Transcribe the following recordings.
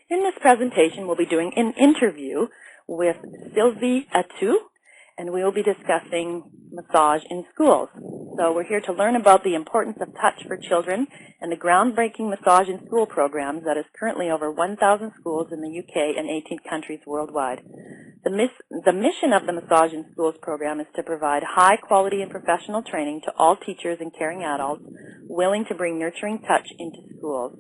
In this presentation, we'll be doing an interview with Sylvie Hetu, and we will be discussing massage in schools. So we're here to learn about the importance of touch for children and the groundbreaking massage in school programs that is currently over 1,000 schools in the UK and 18 countries worldwide. The mission of the Massage in Schools program is to provide high quality and professional training to all teachers and caring adults willing to bring nurturing touch into schools.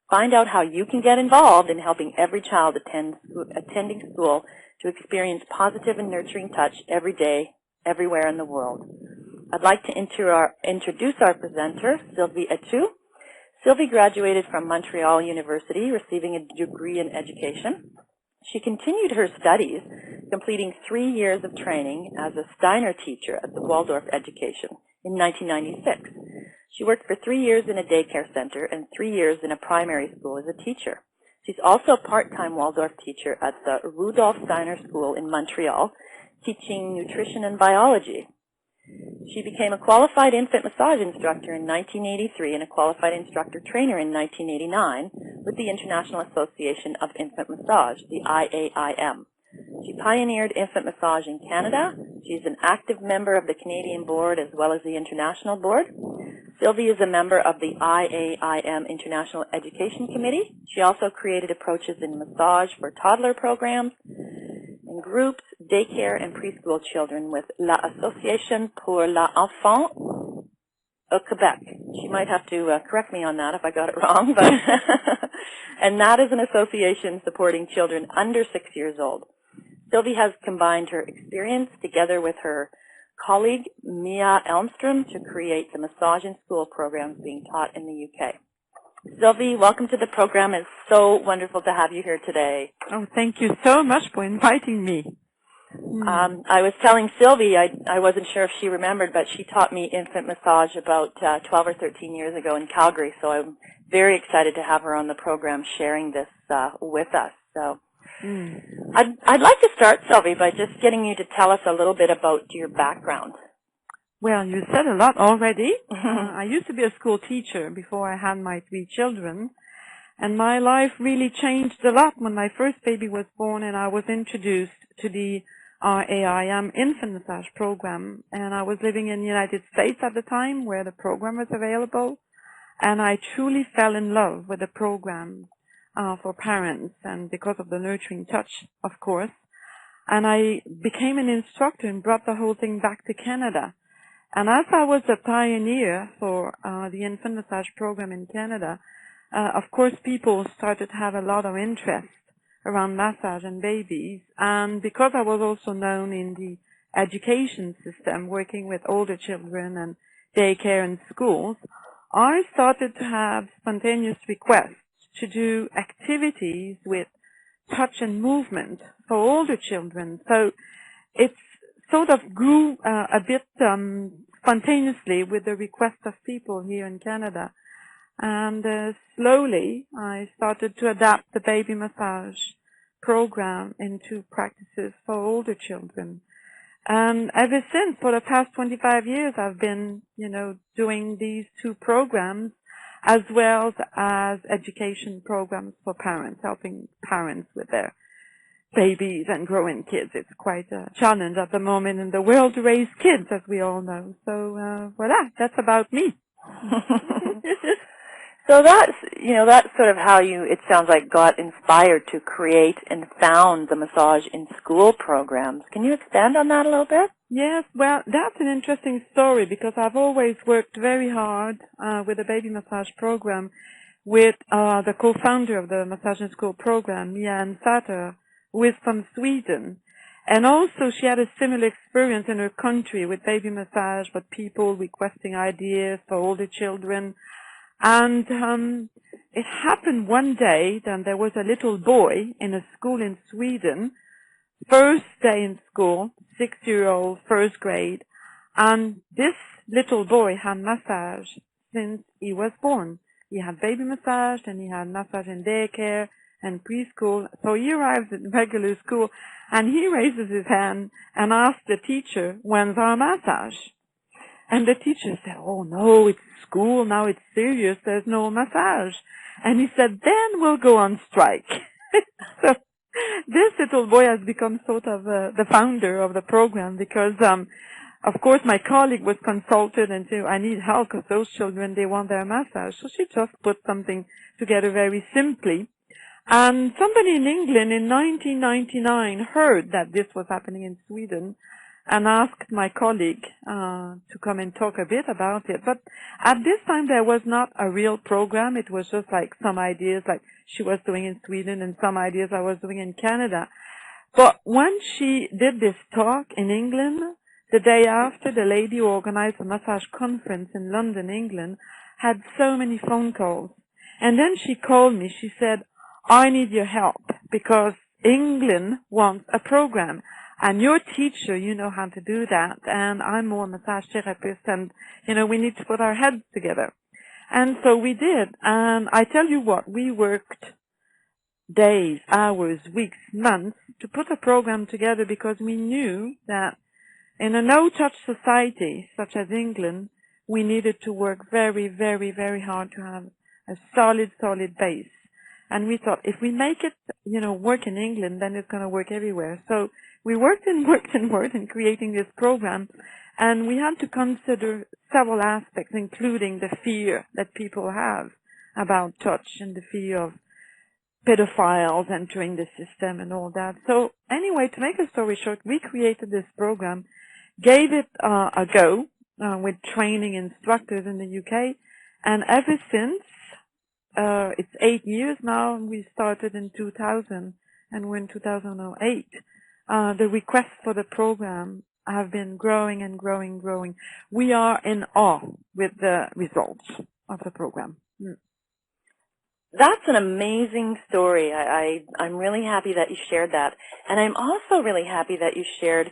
Find out how you can get involved in helping every child attending school to experience positive and nurturing touch every day, everywhere in the world. I'd like to introduce our presenter, Sylvie Hetu. Sylvie graduated from Montreal University, receiving a degree in education. She continued her studies, completing 3 years of training as a Steiner teacher at the Waldorf Education in 1996. She worked for 3 years in a daycare center and 3 years in a primary school as a teacher. She's also a part-time Waldorf teacher at the Rudolf Steiner School in Montreal, teaching nutrition and biology. She became a qualified infant massage instructor in 1983 and a qualified instructor trainer in 1989 with the International Association of Infant Massage, the IAIM. She pioneered infant massage in Canada. She's an active member of the Canadian board as well as the International board. Sylvie is a member of the IAIM International Education Committee. She also created approaches in massage for toddler programs in groups, daycare, and preschool children with l'Association pour l'Enfant au Québec. She might have to correct me on that if I got it wrong, but and that is an association supporting children under 6 years old. Sylvie has combined her experience together with her colleague Mia Elmstrom to create the Massage in School programs being taught in the UK. Sylvie, welcome to the program. It's so wonderful to have you here today. Oh, thank you so much for inviting me. I was telling Sylvie, I wasn't sure if she remembered, but she taught me infant massage about 12 or 13 years ago in Calgary, so I'm very excited to have her on the program sharing this with us. So I'd like to start, Sylvie, by just getting you to tell us a little bit about your background. Well, you said a lot already. I used to be a school teacher before I had my 3 children, and my life really changed a lot when my first baby was born and I was introduced to the RAIM infant massage program. And I was living in the United States at the time where the program was available, and I truly fell in love with the program for parents and because of the nurturing touch, of course. And I became an instructor and brought the whole thing back to Canada. And as I was a pioneer for the infant massage program in Canada, of course people started to have a lot of interest around massage and babies. And because I was also known in the education system, working with older children and daycare and schools, I started to have spontaneous requests to do activities with touch and movement for older children. So it's sort of grew a bit spontaneously with the request of people here in Canada. And slowly I started to adapt the baby massage program into practices for older children. And ever since, for the past 25 years, I've been, doing these 2 programs as well as education programs for parents, helping parents with their babies and growing kids. It's quite a challenge at the moment in the world to raise kids, as we all know. So, voila, that's about me. So that's sort of how you, it sounds like, got inspired to create and found the Massage in School programs. Can you expand on that a little bit? Yes, well, that's an interesting story because I've always worked very hard with the baby massage program with the co-founder of the Massage in School program, Mia Elmstrom, who is from Sweden. And also she had a similar experience in her country with baby massage, with people requesting ideas for older children. And it happened one day that there was a little boy in a school in Sweden, first day in school, 6-year-old, first grade, and this little boy had massage since he was born. He had baby massage, and he had massage in daycare and preschool. So he arrives at regular school, and he raises his hand and asks the teacher, "When's our massage?" And the teacher said, "Oh no, it's school now, it's serious, there's no massage." And he said, "Then we'll go on strike." this little boy has become sort of the founder of the program because, of course, my colleague was consulted and said, I need help because those children, they want their massage. So she just put something together very simply. And somebody in England in 1999 heard that this was happening in Sweden and asked my colleague to come and talk a bit about it. But at this time, there was not a real program. It was just like some ideas like she was doing in Sweden and some ideas I was doing in Canada. But when she did this talk in England, the day after, the lady who organized a massage conference in London, England, had so many phone calls. And then she called me. She said, I need your help because England wants a program. And your teacher, you know how to do that. And I'm more a massage therapist and, we need to put our heads together. And so we did. And I tell you what, we worked days, hours, weeks, months to put a program together because we knew that in a no-touch society such as England, we needed to work very, very, very hard to have a solid base. And we thought if we make it, work in England, then it's going to work everywhere. So we worked in creating this program, and we had to consider several aspects, including the fear that people have about touch and the fear of pedophiles entering the system and all that. So anyway, to make a story short, we created this program, gave it a go with training instructors in the UK, and ever since, it's 8 years now, and we started in 2000, and we're in 2008. The requests for the program have been growing and growing. We are in awe with the results of the program. That's an amazing story. I'm really happy that you shared that. And I'm also really happy that you shared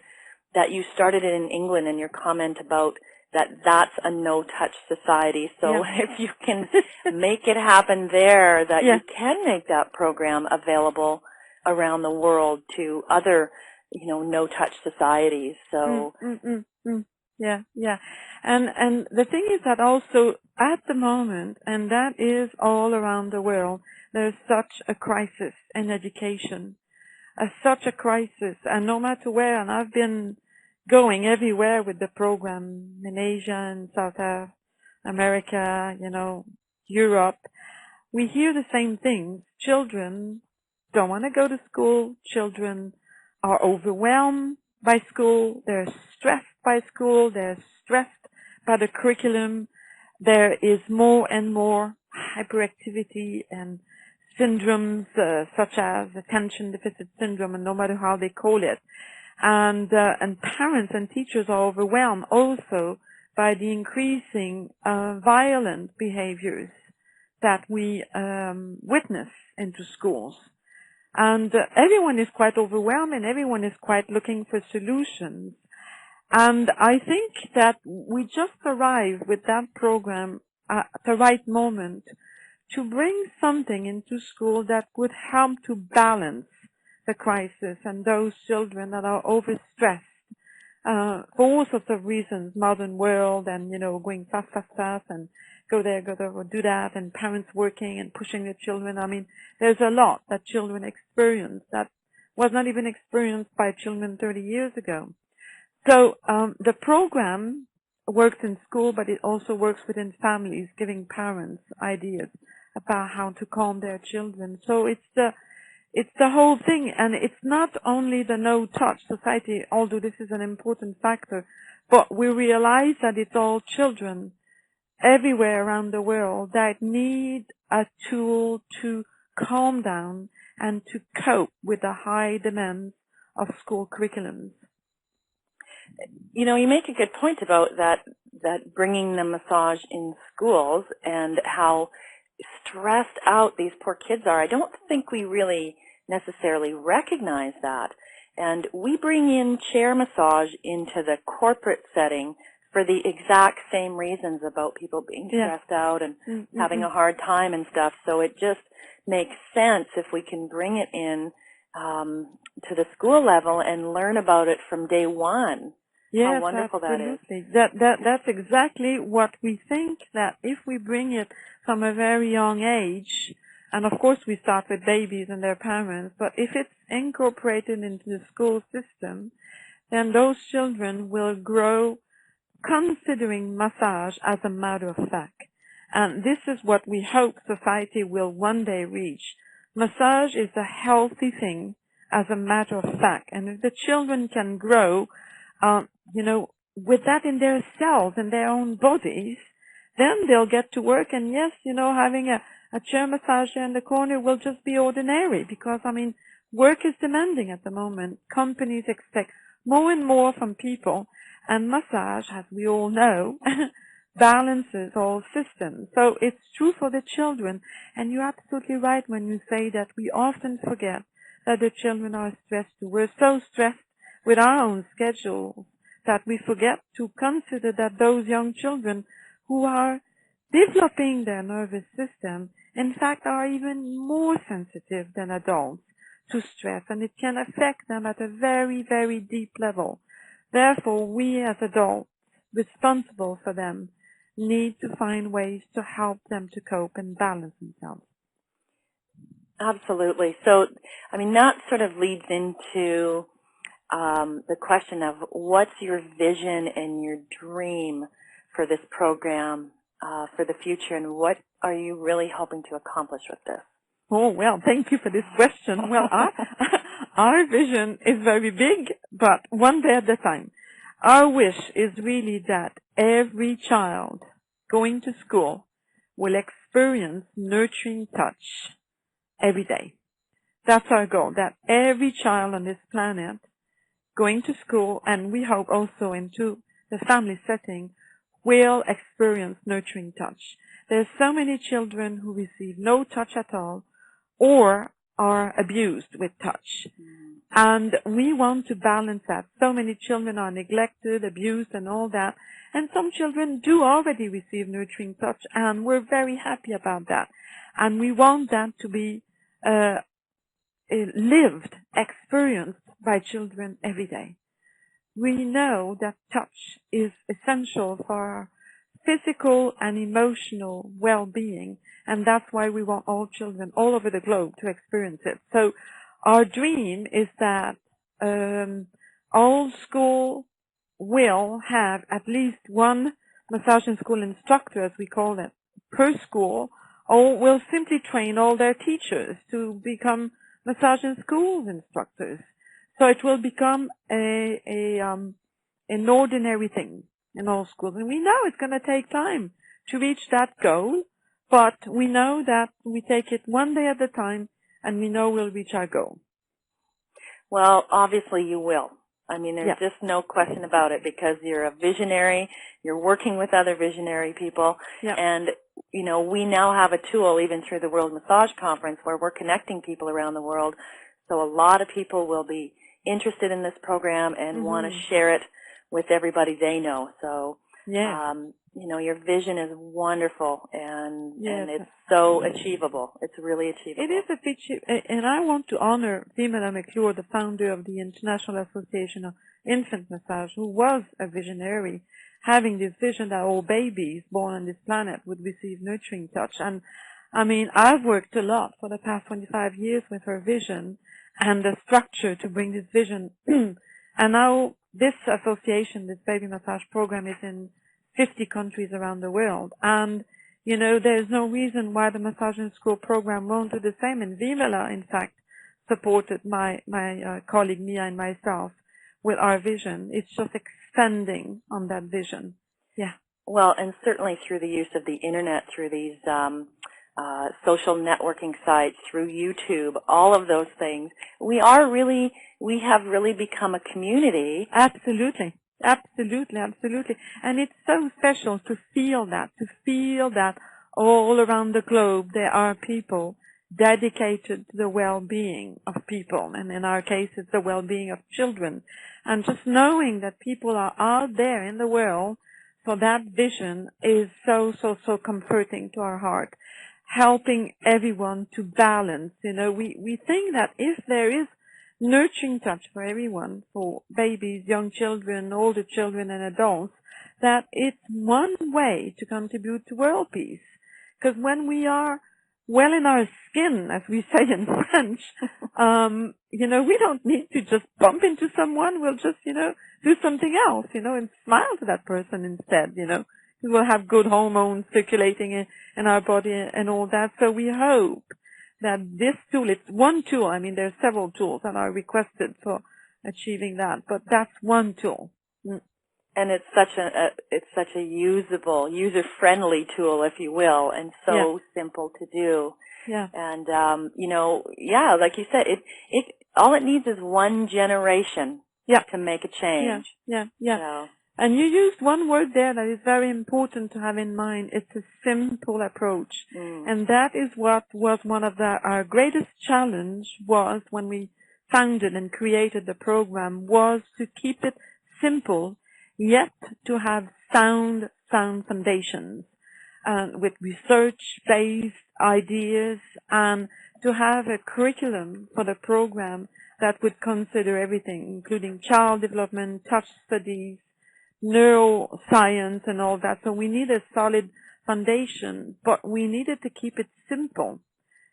that you started it in England and your comment about that's a no-touch society. So if you can make it happen there, that you can make that program available around the world to other, no-touch societies. So yeah. And the thing is that also at the moment, and that is all around the world, there's such a crisis in education, such a crisis, and no matter where, and I've been going everywhere with the program in Asia and South America, Europe, we hear the same things. Children don't want to go to school. Children are overwhelmed by school. They're stressed by school. They're stressed by the curriculum. There is more and more hyperactivity and syndromes such as attention deficit syndrome, and no matter how they call it. And parents and teachers are overwhelmed also by the increasing violent behaviors that we witness into schools. And everyone is quite overwhelmed and everyone is quite looking for solutions. And I think that we just arrived with that program at the right moment to bring something into school that would help to balance the crisis and those children that are overstressed for all sorts of reasons, modern world and, going fast and go there, do that, and parents working and pushing their children. I mean, there's a lot that children experience that was not even experienced by children 30 years ago. So the program works in school, but it also works within families, giving parents ideas about how to calm their children. So it's the whole thing, and it's not only the no-touch society, although this is an important factor, but we realize that it's all children everywhere around the world that need a tool to calm down and to cope with the high demands of school curriculums. You make a good point about that bringing the massage in schools and how stressed out these poor kids are. I don't think we really necessarily recognize that. And we bring in chair massage into the corporate setting for the exact same reasons about people being stressed out and having a hard time and stuff. So it just makes sense if we can bring it in to the school level and learn about it from day one. Yes, how wonderful absolutely. that is. That's exactly what we think, that if we bring it from a very young age, And of course we start with babies and their parents, but if it's incorporated into the school system, then those children will grow considering massage as a matter of fact. And this is what we hope society will one day reach. Massage is a healthy thing as a matter of fact. And if the children can grow, with that in their cells, in their own bodies, then they'll get to work. And yes, having a chair massager in the corner will just be ordinary because, work is demanding at the moment. Companies expect more and more from people. And massage, as we all know, balances all systems. So it's true for the children. And you're absolutely right when you say that we often forget that the children are stressed too. We're so stressed with our own schedules that we forget to consider that those young children who are developing their nervous system, in fact, are even more sensitive than adults to stress, and it can affect them at a very, very deep level. Therefore, we as adults responsible for them need to find ways to help them to cope and balance themselves. Absolutely. So, that sort of leads into the question of what's your vision and your dream for this program for the future, and what are you really hoping to accomplish with this? Oh, well, thank you for this question. Well, our vision is very big, but one day at a time. Our wish is really that every child going to school will experience nurturing touch every day. That's our goal, that every child on this planet going to school, and we hope also into the family setting, will experience nurturing touch. There's so many children who receive no touch at all or are abused with touch. And we want to balance that. So many children are neglected, abused, and all that. And some children do already receive nurturing touch, and we're very happy about that. And we want that to be lived, experienced by children every day. We know that touch is essential for our physical and emotional well-being, and that's why we want all children all over the globe to experience it. So our dream is that all school will have at least one massage and school instructor, as we call it, per school, or will simply train all their teachers to become massage and school instructors. So it will become an ordinary thing in all schools. And we know it's going to take time to reach that goal, but we know that we take it one day at a time, and we know we'll reach our goal. Well, obviously you will. There's just no question about it, because you're a visionary, you're working with other visionary people, and, we now have a tool, even through the World Massage Conference, where we're connecting people around the world. So a lot of people will be interested in this program and want to share it with everybody they know. So, your vision is wonderful, and it's so achievable. It's really achievable. It is and I want to honor Vimela McClure, the founder of the International Association of Infant Massage, who was a visionary, having this vision that all babies born on this planet would receive nurturing touch. And I've worked a lot for the past 25 years with her vision and the structure to bring this vision. And now this association, this baby massage program, is in 50 countries around the world. And, there's no reason why the massage and school program won't do the same. And Vimela, in fact, supported my colleague Mia and myself with our vision. It's just expanding on that vision. Yeah. Well, and certainly through the use of the internet, through these social networking sites, through YouTube, all of those things, we have really become a community. Absolutely. Absolutely, absolutely. And it's so special to feel that all around the globe there are people dedicated to the well-being of people, and in our case it's the well-being of children. And just knowing that people are out there in the world for that vision is so comforting to our heart, helping everyone to balance. We think that if there is nurturing touch for everyone, for babies, young children, older children, and adults, that it's one way to contribute to world peace. Because when we are well in our skin, as we say in French. We don't need to just bump into someone. We'll just, do something else, and smile to that person instead, We'll have good hormones circulating in our body and all that. So we hope that this tool, it's one tool. I mean, there are several tools that are requested for achieving that, but that's one tool. And it's such a usable, user-friendly tool, if you will, and so simple to do. Yeah. And like you said, it all it needs is one generation to make a change. Yeah. So. And you used one word there that is very important to have in mind. It's a simple approach. And that is what was one of our greatest challenge was when we founded and created the program, was to keep it simple, yet to have sound foundations, with research-based ideas, and to have a curriculum for the program that would consider everything, including child development, touch studies, neuroscience and all that. So we need a solid foundation, but we needed to keep it simple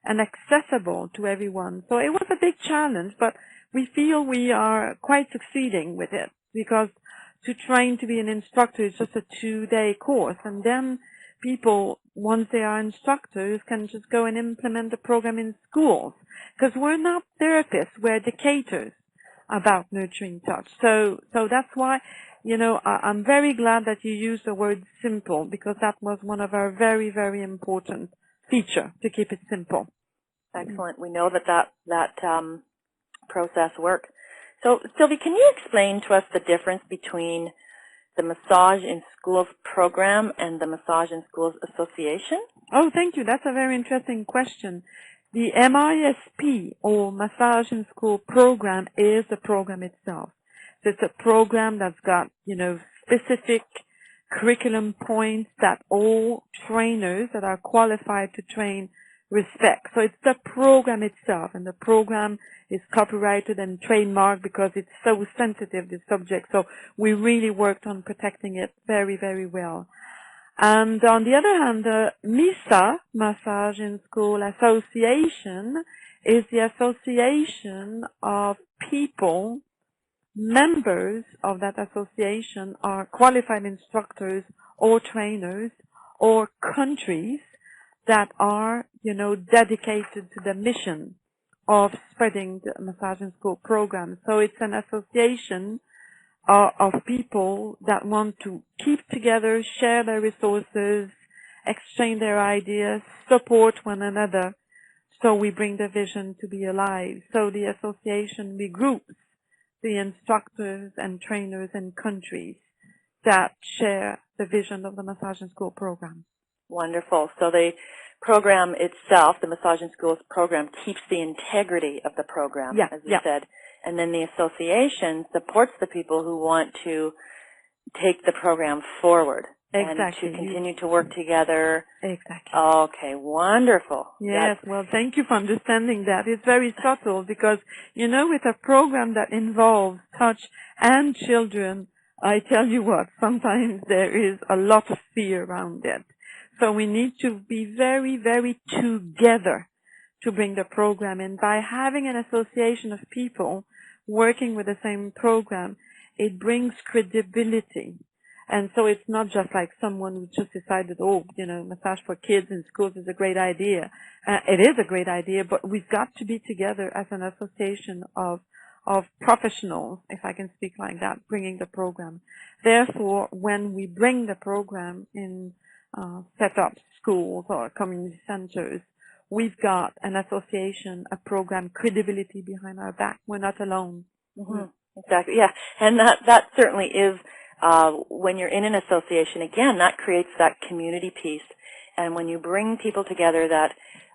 and accessible to everyone. So it was a big challenge, but we feel we are quite succeeding with it, because to train to be an instructor is just a 2-day course, and then people, once they are instructors, can just go and implement the program in schools, because we're not therapists, we're educators about nurturing touch. So that's why, I'm very glad that you used the word simple, because that was one of our very, very important feature, to keep it simple. Excellent. We know that process works. So, Sylvie, can you explain to us the difference between the Massage in Schools program and the Massage in Schools Association? Oh, thank you. That's a very interesting question. The MISP, or Massage in School program, is the program itself. So it's a program that's got, specific curriculum points that all trainers that are qualified to train respect. So it's the program itself, and the program is copyrighted and trademarked because it's so sensitive, this subject. So we really worked on protecting it very, very well. And on the other hand, the MISA, Massage in School Association, is the association of people, members of that association are qualified instructors or trainers or countries that are, dedicated to the mission of spreading the Massage in School program. So it's an association of people that want to keep together, share their resources, exchange their ideas, support one another, so we bring the vision to be alive. So the association regroups the instructors and trainers and countries that share the vision of the Massage in School program. Wonderful. So the program itself, the Massage in Schools program, keeps the integrity of the program, as you said. And then the association supports the people who want to take the program forward. Exactly. And to continue to work together. Exactly. Okay, wonderful. Yes, well, thank you for understanding that. It's very subtle because, with a program that involves touch and children, I tell you what, sometimes there is a lot of fear around it. So we need to be very, very together to bring the program in. By having an association of people working with the same program, it brings credibility. And so it's not just like someone who just decided, massage for kids in schools is a great idea. It is a great idea, but we've got to be together as an association of professionals, if I can speak like that, bringing the program. Therefore, when we bring the program in set up schools or community centers, we've got an association, a program credibility behind our back. We're not alone. Mm-hmm. Exactly, yeah. And that certainly is, when you're in an association, again, that creates that community piece. And when you bring people together that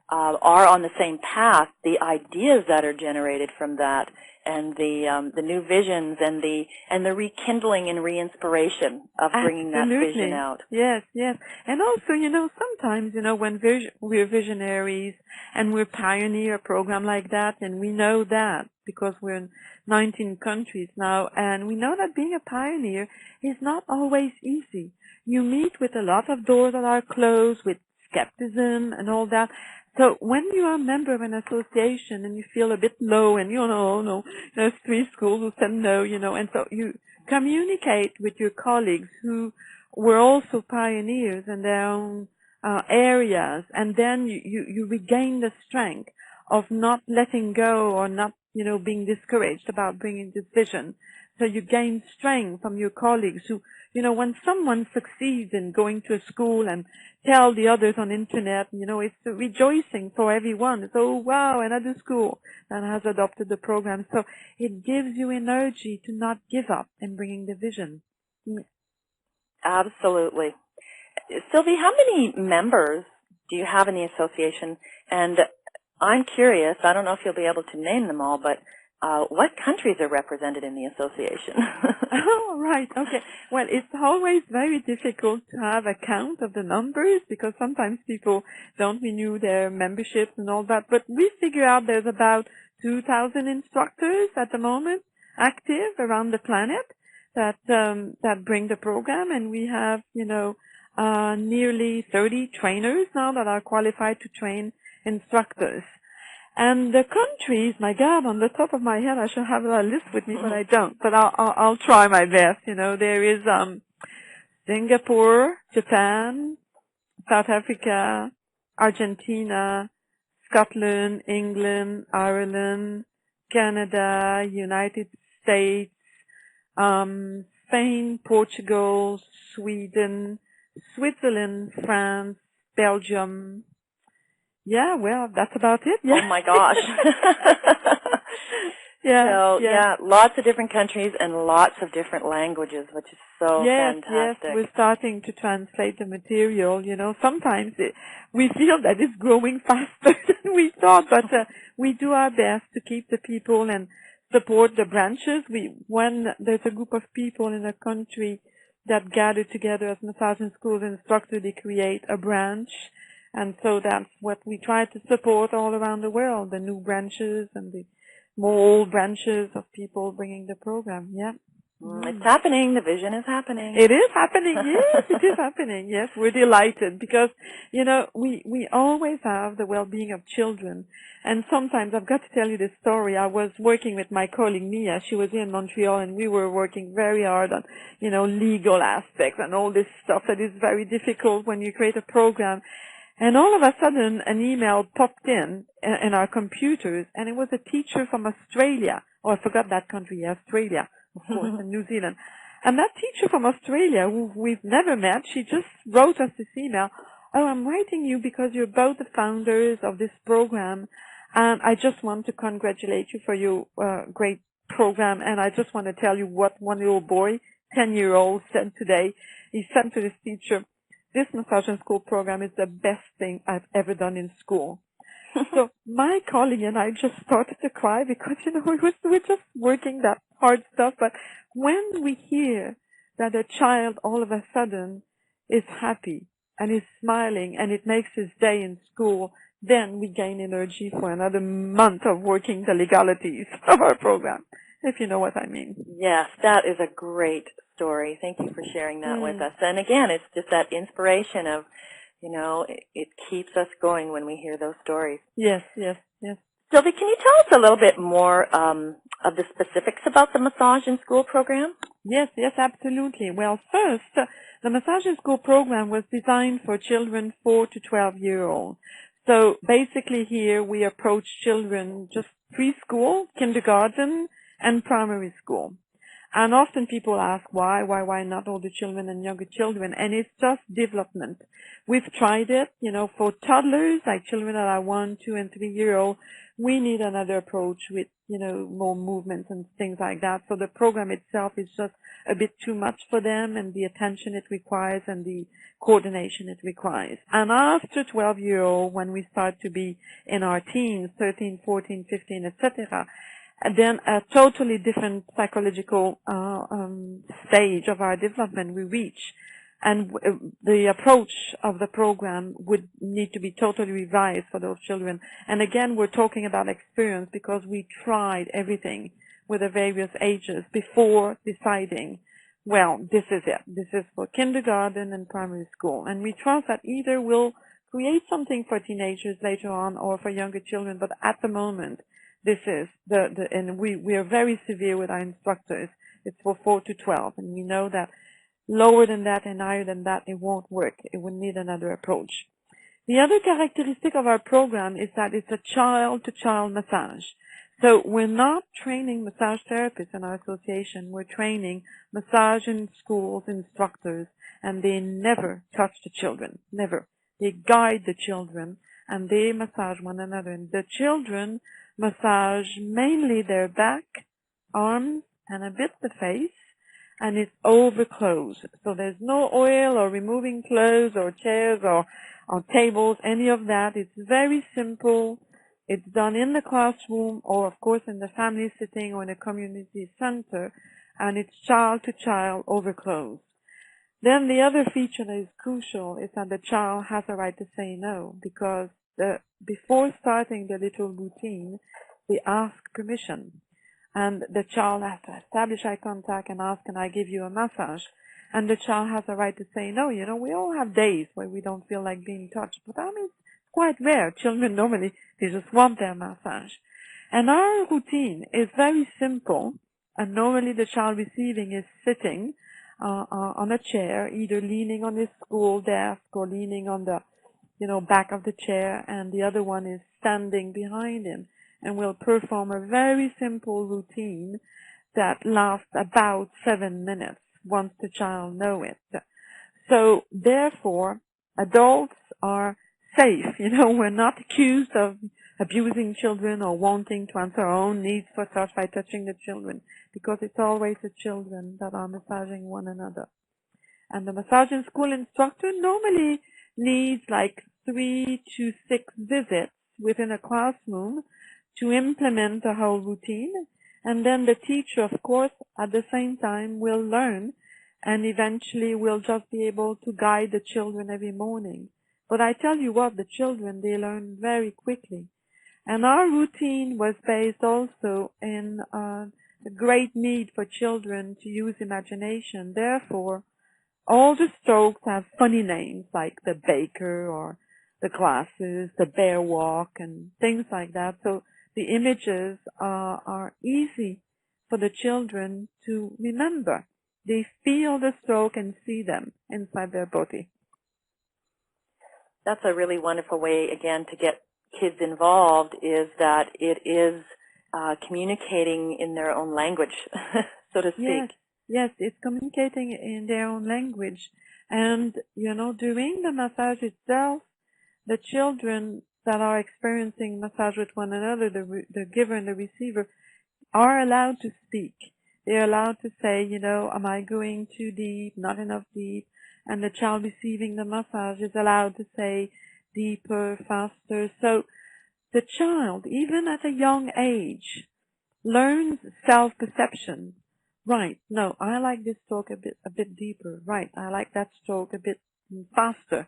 are on the same path, the ideas that are generated from that, and the new visions and the rekindling and re-inspiration of bringing that vision out. Yes. And also, sometimes, when we're visionaries and we're pioneer a program like that, and we know that because we're in 19 countries now, and we know that being a pioneer is not always easy. You meet with a lot of doors that are closed, with skepticism and all that. So when you are a member of an association and you feel a bit low and you know, oh no, there's 3 schools who said no, and so you communicate with your colleagues who were also pioneers in their own areas, and then you regain the strength of not letting go or not, being discouraged about bringing this vision. So you gain strength from your colleagues who, when someone succeeds in going to a school and tell the others on internet, it's rejoicing for everyone. It's, oh wow, another school that has adopted the program. So it gives you energy to not give up in bringing the vision. Absolutely. Sylvie, how many members do you have in the association? And I'm curious, I don't know if you'll be able to name them all, but what countries are represented in the association? Oh, right. Okay. Well, it's always very difficult to have a count of the numbers because sometimes people don't renew their memberships and all that. But we figure out there's about 2,000 instructors at the moment active around the planet that bring the program, and we have, nearly 30 trainers now that are qualified to train instructors. And the countries, my God, on the top of my head, I should have a list with me, but I don't. But I'll try my best. There is Singapore, Japan, South Africa, Argentina, Scotland, England, Ireland, Canada, United States, Spain, Portugal, Sweden, Switzerland, France, Belgium. Yeah, well, that's about it. Yeah. Oh my gosh. Yeah. Lots of different countries and lots of different languages, which is so fantastic. Yes, we're starting to translate the material. Sometimes we feel that it's growing faster than we thought, but we do our best to keep the people and support the branches. When there's a group of people in a country that gather together as massage and schools instructors, they create a branch. And so that's what we try to support all around the world, the new branches and the more old branches of people bringing the program. Yeah. It's happening. The vision is happening. It is happening. Yes, it is happening. Yes, we're delighted because, we always have the well-being of children. And sometimes I've got to tell you this story. I was working with my colleague Mia. She was here in Montreal, and we were working very hard on, legal aspects and all this stuff that is very difficult when you create a program. And all of a sudden, an email popped in our computers, and it was a teacher from Australia. Oh, I forgot that country, Australia, of course, and New Zealand. And that teacher from Australia, who we've never met, she just wrote us this email. Oh, I'm writing you because you're both the founders of this program, and I just want to congratulate you for your great program, and I just want to tell you what one little boy, 10-year-old, said today. He said to this teacher, "This massage and school program is the best thing I've ever done in school." So my colleague and I just started to cry because, we're just working that hard stuff. But when we hear that a child all of a sudden is happy and is smiling and it makes his day in school, then we gain energy for another month of working the legalities of our program, if you know what I mean. Yes, that is a great story. Thank you for sharing that with us. And again, it's just that inspiration of, it keeps us going when we hear those stories. Yes. Sylvie, can you tell us a little bit more of the specifics about the Massage in School program? Yes, absolutely. Well, first, the Massage in School program was designed for children 4 to 12-year-old. So basically here we approach children just preschool, kindergarten, and primary school. And often people ask why not older children and younger children? And it's just development. We've tried it, for toddlers, like children that are 1, 2, and 3-year-old, we need another approach with, more movements and things like that. So the program itself is just a bit too much for them, and the attention it requires and the coordination it requires. And after 12-year-old, when we start to be in our teens, 13, 14, 15, etc., and then a totally different psychological stage of our development we reach. And the approach of the program would need to be totally revised for those children. And again, we're talking about experience because we tried everything with the various ages before deciding, well, this is it. This is for kindergarten and primary school. And we trust that either will create something for teenagers later on or for younger children, but at the moment, this is and we are very severe with our instructors. It's for 4 to 12, and we know that lower than that and higher than that, it won't work. It would need another approach. The other characteristic of our program is that it's a child-to-child massage. So we're not training massage therapists in our association. We're training massage in schools instructors, and they never touch the children. Never. They guide the children, and they massage one another. And the children massage mainly their back, arms, and a bit the face, and it's over clothes. So there's no oil or removing clothes or chairs or tables, any of that. It's very simple. It's done in the classroom or, of course, in the family sitting or in a community center, and it's child-to-child over clothes. Then the other feature that is crucial is that the child has a right to say no, because before starting the little routine, they ask permission. And the child has to establish eye contact and ask, can I give you a massage? And the child has a right to say no. You know, we all have days where we don't feel like being touched, but I mean, it's quite rare. Children normally, they just want their massage. And our routine is very simple, and normally the child receiving is sitting on a chair, either leaning on his school desk or leaning on the, back of the chair, and the other one is standing behind him. And we'll perform a very simple routine that lasts about 7 minutes once the child knows it. So therefore, adults are safe. We're not accused of abusing children or wanting to answer our own needs for touch by touching the children, because it's always the children that are massaging one another. And the massaging school instructor normally needs like 3 to 6 visits within a classroom to implement the whole routine. And then the teacher, of course, at the same time will learn, and eventually will just be able to guide the children every morning. But I tell you what, the children, they learn very quickly. And our routine was based also in a great need for children to use imagination. Therefore, all the strokes have funny names like the baker or the glasses, the bear walk, and things like that. So the images are easy for the children to remember. They feel the stroke and see them inside their body. That's a really wonderful way, again, to get kids involved, is that it is communicating in their own language, so to speak. Yes, it's communicating in their own language. And, during the massage itself, the children that are experiencing massage with one another, the giver and the receiver, are allowed to speak. They're allowed to say, am I going too deep, not enough deep? And the child receiving the massage is allowed to say deeper, faster. So the child, even at a young age, learns self-perception. Right, no, I like this stroke a bit deeper. Right, I like that stroke a bit faster.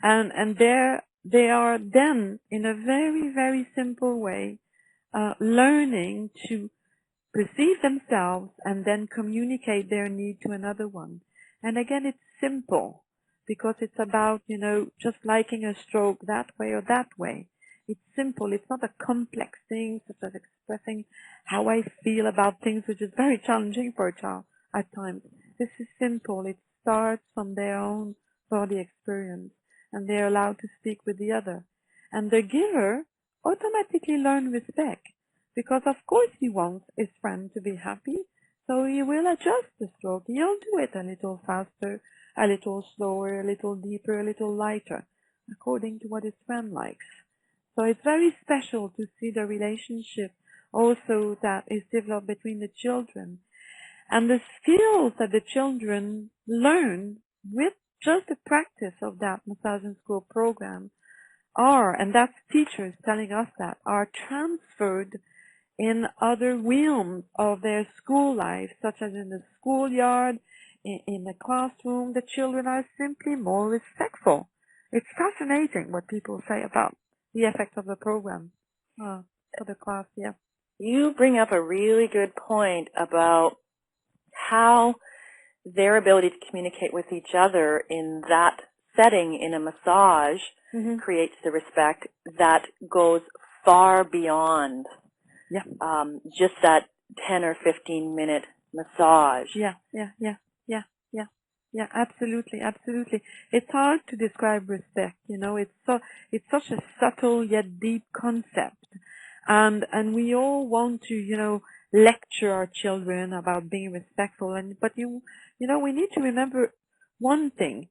And they are then, in a very, very simple way, learning to perceive themselves and then communicate their need to another one. And again, it's simple, because it's about, just liking a stroke that way or that way. It's simple. It's not a complex thing, such as expressing how I feel about things, which is very challenging for a child at times. This is simple. It starts from their own body experience, and they're allowed to speak with the other. And the giver automatically learns respect, because of course he wants his friend to be happy, so he will adjust the stroke. He'll do it a little faster, a little slower, a little deeper, a little lighter, according to what his friend likes. So it's very special to see the relationship also that is developed between the children. And the skills that the children learn with just the practice of that massage and school program are, and that's teachers telling us that, are transferred in other realms of their school life, such as in the schoolyard, in the classroom. The children are simply more respectful. It's fascinating what people say about the effect of the program for the class, yeah. You bring up a really good point about how their ability to communicate with each other in that setting in a massage creates the respect that goes far beyond just that 10 or 15 minute massage. Yeah, absolutely, absolutely. It's hard to describe respect, you know, it's such a subtle yet deep concept. And we all want to, you know, lecture our children about being respectful, but you know, we need to remember one thing.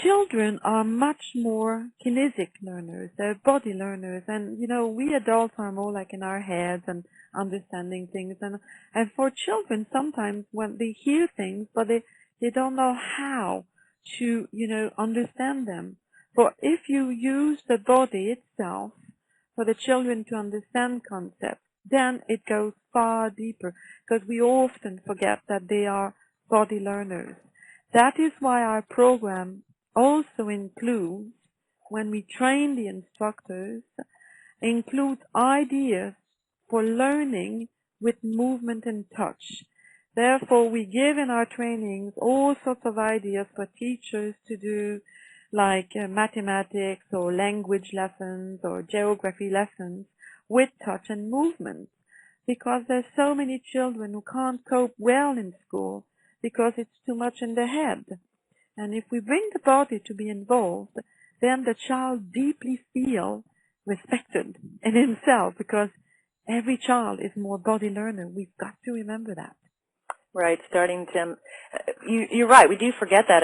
Children are much more kinetic learners, they're body learners, and you know, we adults are more like in our heads and understanding things, and for children sometimes when they hear things but they don't know how to, you know, understand them. But if you use the body itself for the children to understand concepts, then it goes far deeper, because we often forget that they are body learners. That is why our program also includes, when we train the instructors, includes ideas for learning with movement and touch. Therefore, we give in our trainings all sorts of ideas for teachers to do, like mathematics or language lessons or geography lessons with touch and movement, because there's so many children who can't cope well in school because it's too much in their head. And if we bring the body to be involved, then the child deeply feels respected in himself, because every child is more body learner. We've got to remember that. Right, starting to, you're right, we do forget that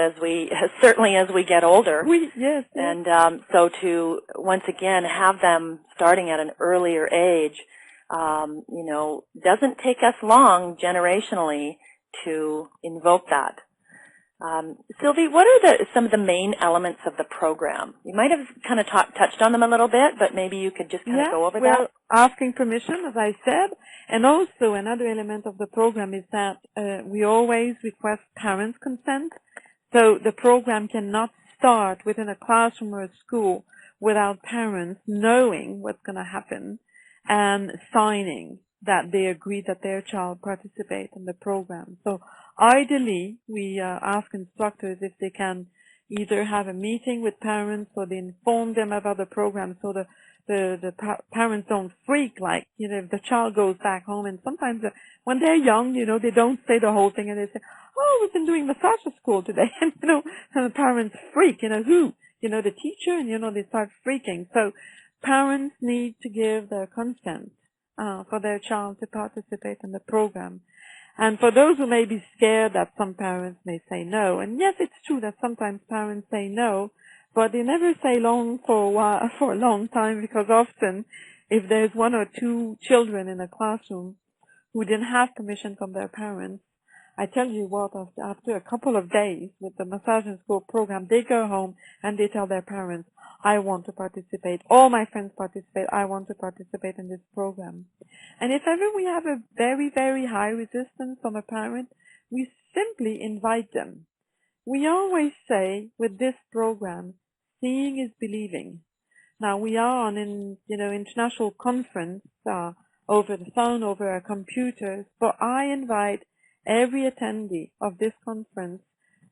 certainly as we get older. Yes. And so to, once again, have them starting at an earlier age, you know, doesn't take us long generationally to invoke that. Sylvie, what are some of the main elements of the program? You might have kind of touched on them a little bit, but maybe you could just kind of go over that. Well, asking permission, as I said, and also another element of the program is that we always request parents' consent. So the program cannot start within a classroom or a school without parents knowing what's going to happen and signing that they agree that their child participate in the program. So ideally, we ask instructors if they can either have a meeting with parents or they inform them about the program, so the parents don't freak, like, you know, if the child goes back home. And sometimes when they're young, you know, they don't say the whole thing, and they say, oh, we've been doing massage at school today. And, you know, and the parents freak, you know, who? You know, the teacher, and, you know, they start freaking. So parents need to give their consent for their child to participate in the program. And for those who may be scared that some parents may say no, and yes, it's true that sometimes parents say no, but they never say long for a long time, because often if there's one or two children in a classroom who didn't have permission from their parents, I tell you what, after a couple of days with the Massage in School program, they go home and they tell their parents, I want to participate. All my friends participate. I want to participate in this program. And if ever we have a very, very high resistance from a parent, we simply invite them. We always say with this program, seeing is believing. Now we are on international conference over the phone, over our computers, but I invite every attendee of this conference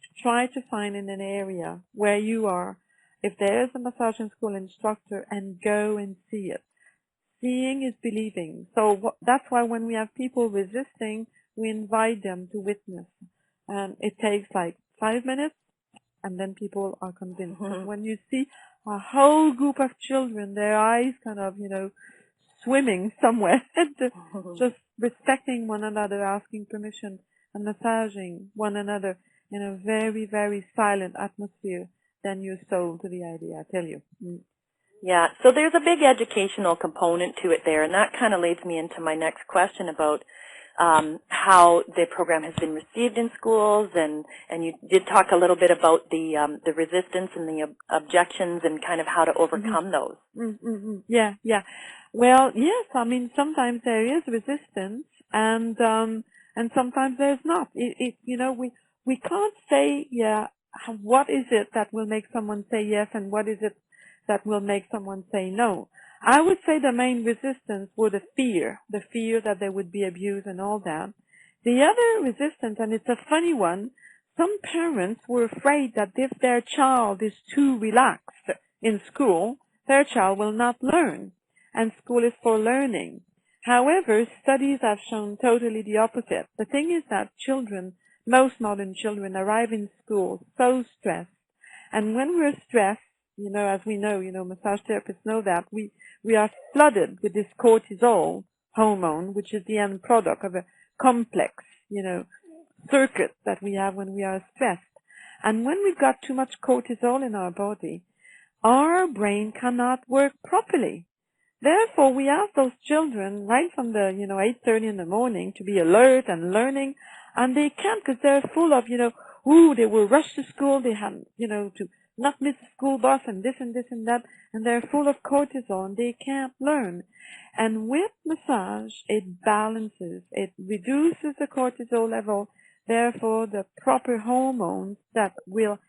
to try to find in an area where you are, if there is a massage in school instructor, and go and see it. Seeing is believing. So that's why when we have people resisting, we invite them to witness. And it takes like 5 minutes, and then people are convinced. And when you see a whole group of children, their eyes kind of, swimming somewhere, just respecting one another, asking permission, and massaging one another in a very, very silent atmosphere, then you're sold to the idea, I tell you. Yeah, so there's a big educational component to it there, and that kind of leads me into my next question about how the program has been received in schools, and you did talk a little bit about the resistance and the objections and kind of how to overcome those. Yeah. Well, yes, I mean, sometimes there is resistance, and sometimes there's not. We can't say, what is it that will make someone say yes, and what is it that will make someone say no. I would say the main resistance were the fear that there would be abuse and all that. The other resistance, and it's a funny one, some parents were afraid that if their child is too relaxed in school, their child will not learn, and school is for learning. However, studies have shown totally the opposite. The thing is that children, most modern children, arrive in school so stressed, and when we're stressed, as we know, massage therapists know that, we are flooded with this cortisol hormone, which is the end product of a complex, circuit that we have when we are stressed. And when we've got too much cortisol in our body, our brain cannot work properly. Therefore, we ask those children right from the, 8:30 in the morning to be alert and learning, and they can't because they're full of, they will rush to school, they have, to not miss the school bus and this and this and that, and they're full of cortisol and they can't learn. And with massage, it balances, it reduces the cortisol level, therefore the proper hormones that will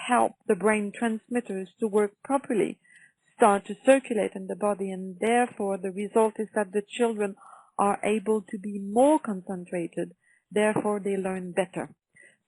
help the brain transmitters to work properly start to circulate in the body, and therefore the result is that the children are able to be more concentrated, therefore they learn better.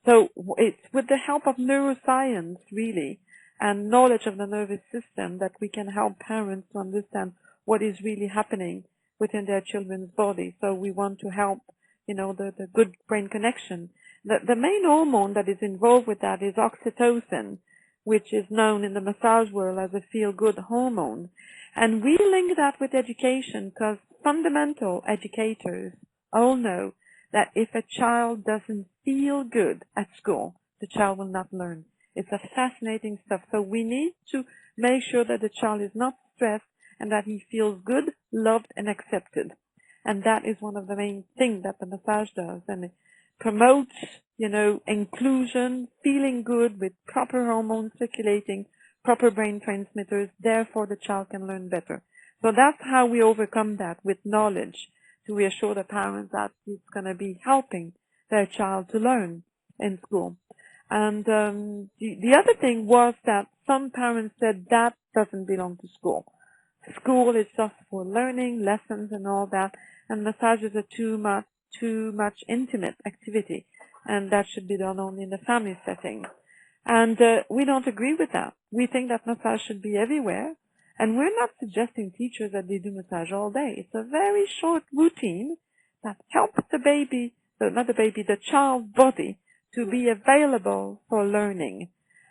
So it's with the help of neuroscience, really, and knowledge of the nervous system that we can help parents to understand what is really happening within their children's body. So we want to help, the good brain connection. The main hormone that is involved with that is oxytocin, which is known in the massage world as a feel-good hormone. And we link that with education because fundamental educators all know that if a child doesn't feel good at school, the child will not learn. It's a fascinating stuff. So we need to make sure that the child is not stressed and that he feels good, loved, and accepted. And that is one of the main things that the massage does. And it promotes, inclusion, feeling good with proper hormones circulating, proper brain transmitters. Therefore, the child can learn better. So that's how we overcome that, with knowledge, to reassure the parents that it's going to be helping their child to learn in school. And the other thing was that some parents said that doesn't belong to school. School is just for learning, lessons and all that, and massage is a too much intimate activity, and that should be done only in the family setting. And we don't agree with that. We think that massage should be everywhere, and we're not suggesting teachers that they do massage all day. It's a very short routine that helps the child's body to be available for learning.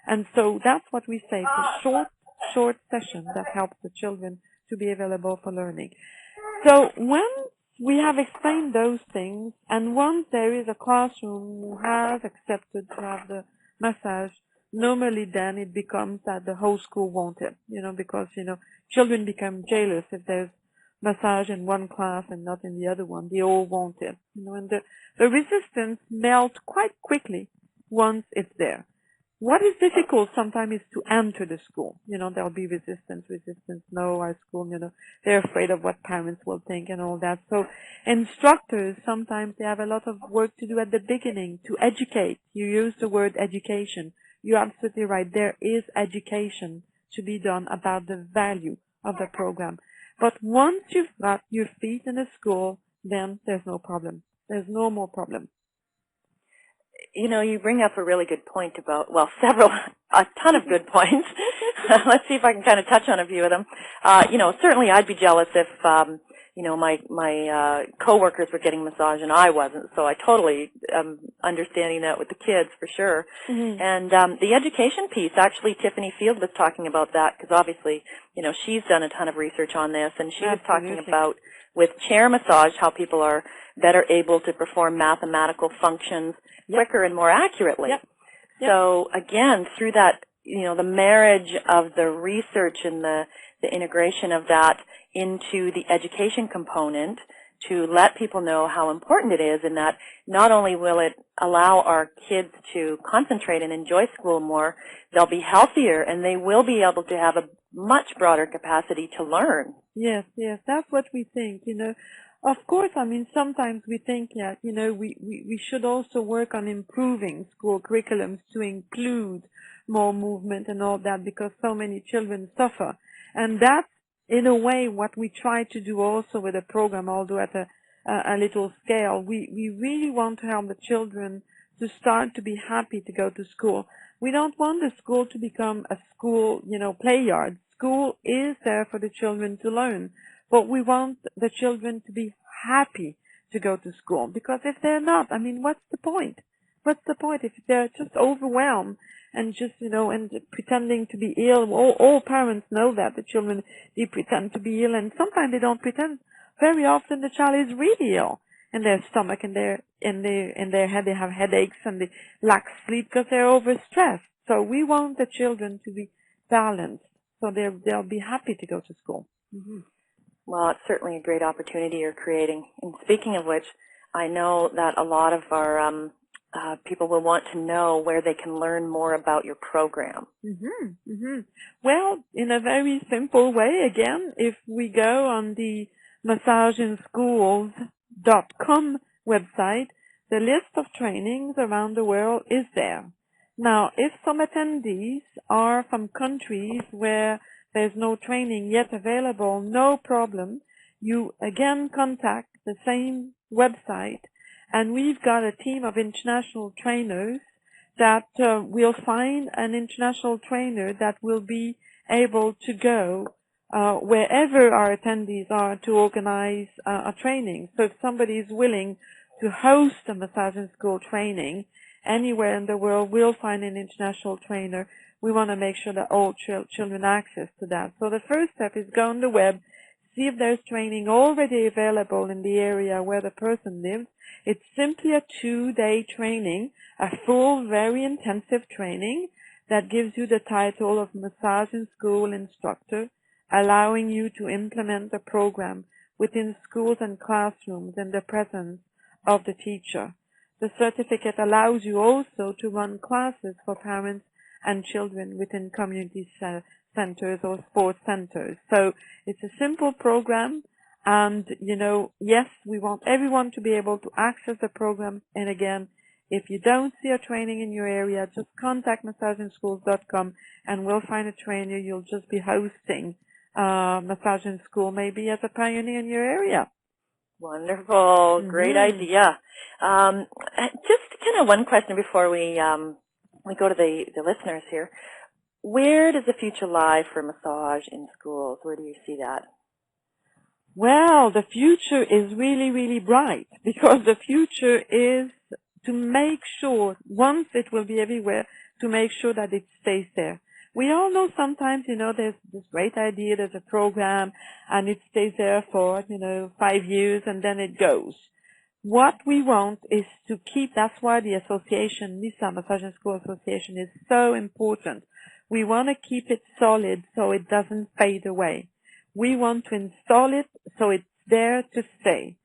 And so that's what we say. It's a short session that helps the children to be available for learning. So when we have explained those things, and once there is a classroom who has accepted to have the massage, normally then it becomes that the whole school wants it, because, children become jealous if there's massage in one class and not in the other one. They all want it, and the resistance melts quite quickly once it's there. What is difficult sometimes is to enter the school. There'll be resistance, no, our school, they're afraid of what parents will think and all that. So instructors, sometimes they have a lot of work to do at the beginning to educate. You use the word education. You're absolutely right. There is education to be done about the value of the program. But once you've got your feet in the school, then there's no problem. There's no more problem. You bring up a really good point about, a ton of good points. Let's see if I can kind of touch on a few of them. Certainly I'd be jealous if, my coworkers were getting massage and I wasn't. So I totally am understanding that with the kids for sure. Mm-hmm. And the education piece, actually Tiffany Field was talking about that because obviously, she's done a ton of research on this, and she was talking about with chair massage how people are better able to perform mathematical functions quicker and more accurately. Yep. So again, through that, the marriage of the research and the integration of that into the education component to let people know how important it is, and that not only will it allow our kids to concentrate and enjoy school more, they'll be healthier and they will be able to have a much broader capacity to learn. Yes, that's what we think, Of course, sometimes we think, we should also work on improving school curriculums to include more movement and all that, because so many children suffer. And that's, in a way, what we try to do also with the program, although at a little scale. We really want to help the children to start to be happy to go to school. We don't want the school to become a school, play yard. School is there for the children to learn, but we want the children to be happy to go to school, because if they're not, what's the point? What's the point if they're just overwhelmed and just, and pretending to be ill? All parents know that the children, they pretend to be ill, and sometimes they don't pretend. Very often the child is really ill in their stomach, in their head. They have headaches and they lack sleep because they're overstressed. So we want the children to be balanced, so they'll be happy to go to school. Mm-hmm. Well, it's certainly a great opportunity you're creating. And speaking of which, I know that a lot of our people will want to know where they can learn more about your program. Mm-hmm. Mm-hmm. Well, in a very simple way, again, if we go on the massageinschools.com website, the list of trainings around the world is there. Now, if some attendees are from countries where there's no training yet available, no problem. You again contact the same website, and we've got a team of international trainers that will find an international trainer that will be able to go wherever our attendees are to organize a training. So if somebody is willing to host a massage and school training anywhere in the world, we'll find an international trainer. We want to make sure that all children have access to that. So the first step is go on the web, see if there's training already available in the area where the person lives. It's simply a 2-day training, a full, very intensive training that gives you the title of Massage and School Instructor, allowing you to implement the program within schools and classrooms in the presence of the teacher. The certificate allows you also to run classes for parents and children within community centers or sports centers. So it's a simple program, and, yes, we want everyone to be able to access the program. And again, if you don't see a training in your area, just contact massageinschools.com and we'll find a trainer. You'll just be hosting Massage in School, maybe as a pioneer in your area. Wonderful. Mm-hmm. Great idea. Just kind of one question before we go to the listeners here. Where does the future lie for massage in schools? Where do you see that? Well, the future is really, really bright, because the future is to make sure, once it will be everywhere, to make sure that it stays there. We all know sometimes, there's this great idea, there's a program, and it stays there for, 5 years, and then it goes. What we want is to keep, that's why the association, NISA, Massage and School Association, is so important. We want to keep it solid so it doesn't fade away. We want to install it so it's there to stay.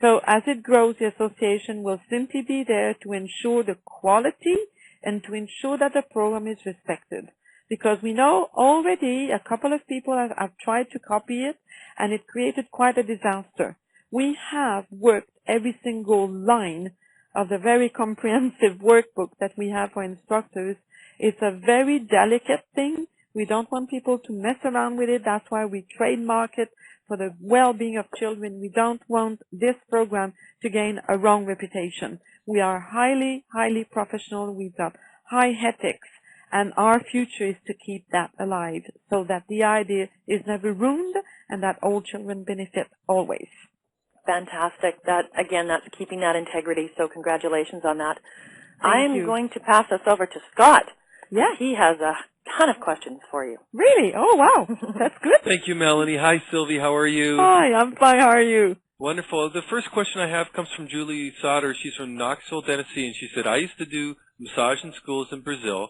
So as it grows, the association will simply be there to ensure the quality and to ensure that the program is respected. Because we know already a couple of people have tried to copy it, and it created quite a disaster. We have worked every single line of the very comprehensive workbook that we have for instructors. It's a very delicate thing. We don't want people to mess around with it. That's why we trademark it for the well-being of children. We don't want this program to gain a wrong reputation. We are highly, highly professional. We've got high ethics, and our future is to keep that alive so that the idea is never ruined and that all children benefit always. Fantastic. That's keeping that integrity, so congratulations on that. Thank you. I'm going to pass this over to Scott. Yes. He has a ton of questions for you. Really? Oh, wow. That's good. Thank you, Melanie. Hi, Sylvie. How are you? Hi, I'm fine. How are you? Wonderful. The first question I have comes from Julie Sauter. She's from Knoxville, Tennessee, and she said, I used to do massage in schools in Brazil,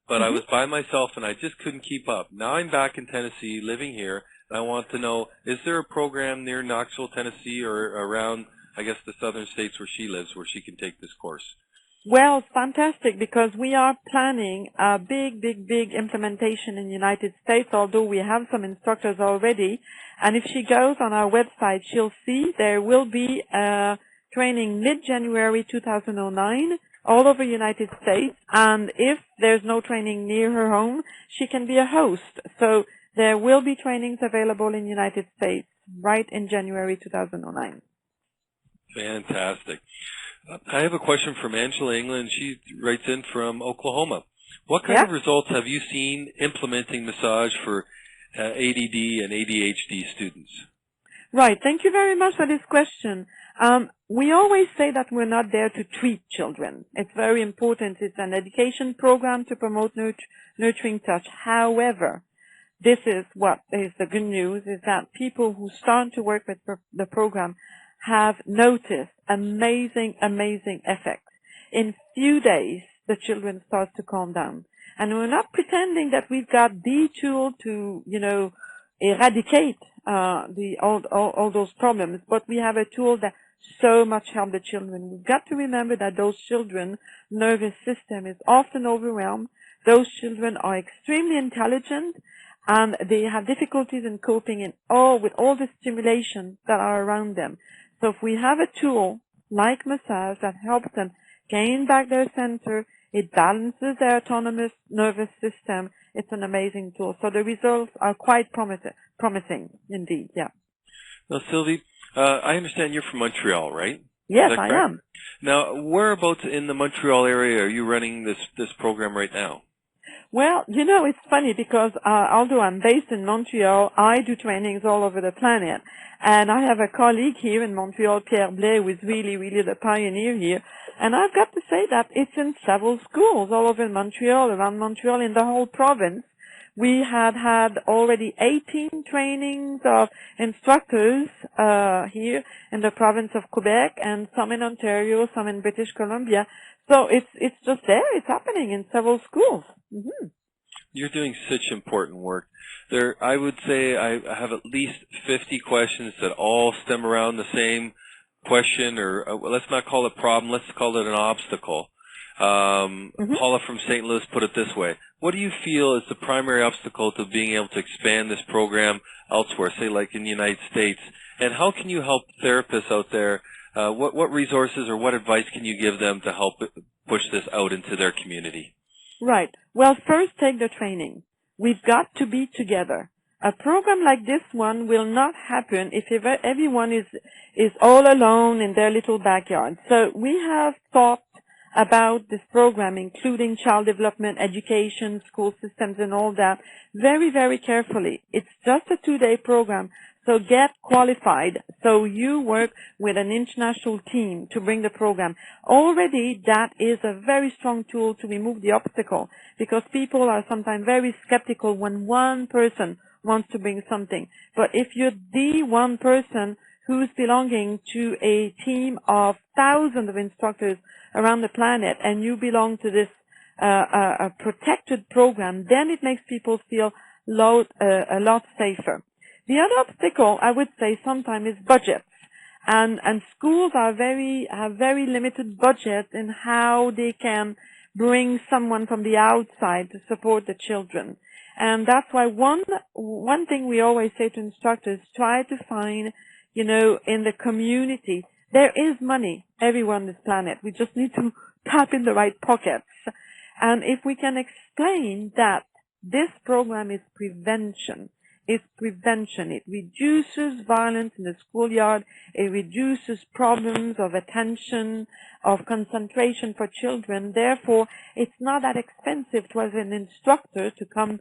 but I was by myself and I just couldn't keep up. Now I'm back in Tennessee, living here, and I want to know, is there a program near Knoxville, Tennessee, or around, I guess, the southern states where she lives, where she can take this course? Well, it's fantastic, because we are planning a big, big, big implementation in the United States, although we have some instructors already. And if she goes on our website, she'll see there will be a training mid-January 2009 all over the United States. And if there's no training near her home, she can be a host. So there will be trainings available in the United States right in January 2009. Fantastic. I have a question from Angela England. She writes in from Oklahoma. What kind of results have you seen implementing massage for ADD and ADHD students? Right. Thank you very much for this question. We always say that we're not there to treat children. It's very important. It's an education program to promote nurturing touch. However, this is what is the good news, is that people who start to work with the program have noticed amazing effects. In few days, the children start to calm down. And we're not pretending that we've got the tool to, eradicate all those problems, but we have a tool that so much help the children. We've got to remember that those children's nervous system is often overwhelmed. Those children are extremely intelligent, and they have difficulties in coping with all the stimulations that are around them. So if we have a tool like massage that helps them gain back their center, it balances their autonomous nervous system, it's an amazing tool. So the results are quite promising indeed, yeah. Now, Sylvie, I understand you're from Montreal, right? Yes, I am. Now, whereabouts in the Montreal area are you running this program right now? Well, it's funny because although I'm based in Montreal, I do trainings all over the planet. And I have a colleague here in Montreal, Pierre Blais, who is really the pioneer here. And I've got to say that it's in several schools all over Montreal, around Montreal, in the whole province. We had already 18 trainings of instructors here in the province of Quebec, and some in Ontario, some in British Columbia. So it's just there. It's happening in several schools. Mm-hmm. You're doing such important work. I would say I have at least 50 questions that all stem around the same question, or let's not call it problem, let's call it an obstacle. Paula from St. Louis put it this way. What do you feel is the primary obstacle to being able to expand this program elsewhere, say like in the United States? And how can you help therapists out there? What resources or what advice can you give them to help push this out into their community? Right. Well, first take the training. We've got to be together. A program like this one will not happen if everyone is all alone in their little backyard. So we have thought about this program, including child development, education, school systems, and all that, very carefully. It's just a 2-day program. So get qualified. So you work with an international team to bring the program. Already that is a very strong tool to remove the obstacle, because people are sometimes very skeptical when one person wants to bring something. But if you're the one person who's belonging to a team of thousands of instructors around the planet, and you belong to this a protected program, then it makes people feel a lot safer. The other obstacle, I would say, sometimes is budgets. And schools have very limited budgets in how they can bring someone from the outside to support the children. And that's why one thing we always say to instructors, try to find, in the community, there is money everywhere on this planet. We just need to tap in the right pockets. And if we can explain that this program is prevention, it reduces violence in the schoolyard. It reduces problems of attention, of concentration for children. Therefore, it's not that expensive to have an instructor to come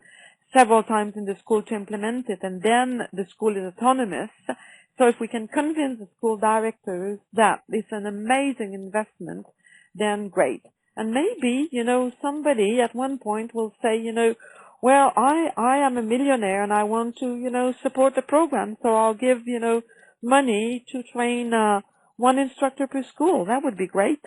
several times in the school to implement it, and then the school is autonomous. So if we can convince the school directors that it's an amazing investment, then great. And maybe, somebody at one point will say, well, I am a millionaire and I want to, support the program, so I'll give, money to train one instructor per school. That would be great.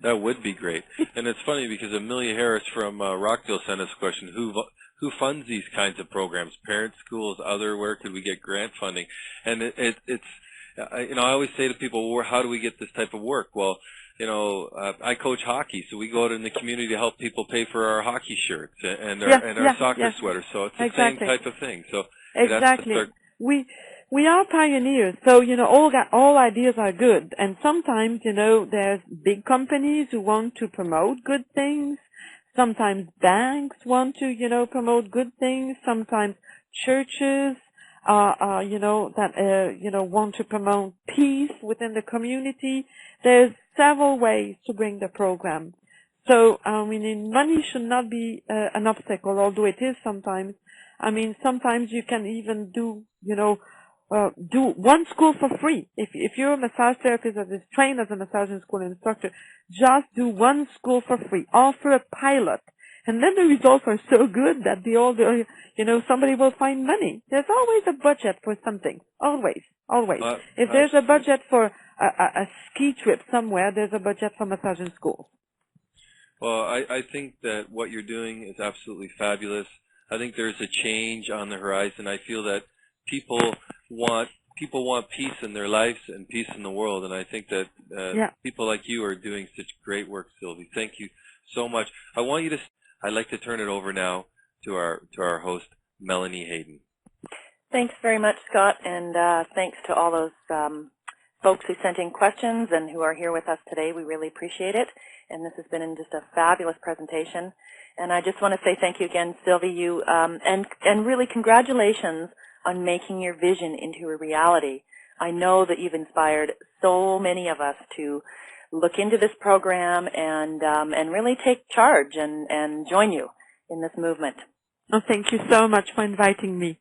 That would be great. And it's funny because Amelia Harris from Rockdale sent us a question, who funds these kinds of programs? Parent schools, where could we get grant funding? And it's I always say to people, well, how do we get this type of work? Well, I coach hockey, so we go out in the community to help people pay for our hockey shirts and our soccer sweaters. So it's the same type of thing. So exactly, we are pioneers. So all ideas are good, and sometimes there's big companies who want to promote good things. Sometimes banks want to promote good things. Sometimes churches want to promote peace within the community. There's several ways to bring the program. So, I mean, money should not be an obstacle, although it is sometimes. I mean, sometimes you can even do, do one school for free. If you're a massage therapist that is trained as a massage and school instructor, just do one school for free. Offer a pilot. And then the results are so good that somebody will find money. There's always a budget for something. Always. If there's a budget for a ski trip somewhere, there's a budget for massage and school. Well, I think that what you're doing is absolutely fabulous. I think there's a change on the horizon. I feel that people want peace in their lives and peace in the world, and I think that people like you are doing such great work, Sylvie. Thank you so much. I'd like to turn it over now to our host, Melanie Hayden. Thanks very much, Scott, and thanks to all those folks who sent in questions and who are here with us today. We really appreciate it, and this has been just a fabulous presentation. And I just want to say thank you again, Sylvie, and really congratulations on making your vision into a reality. I know that you've inspired so many of us to look into this program and really take charge and join you in this movement. Oh, thank you so much for inviting me.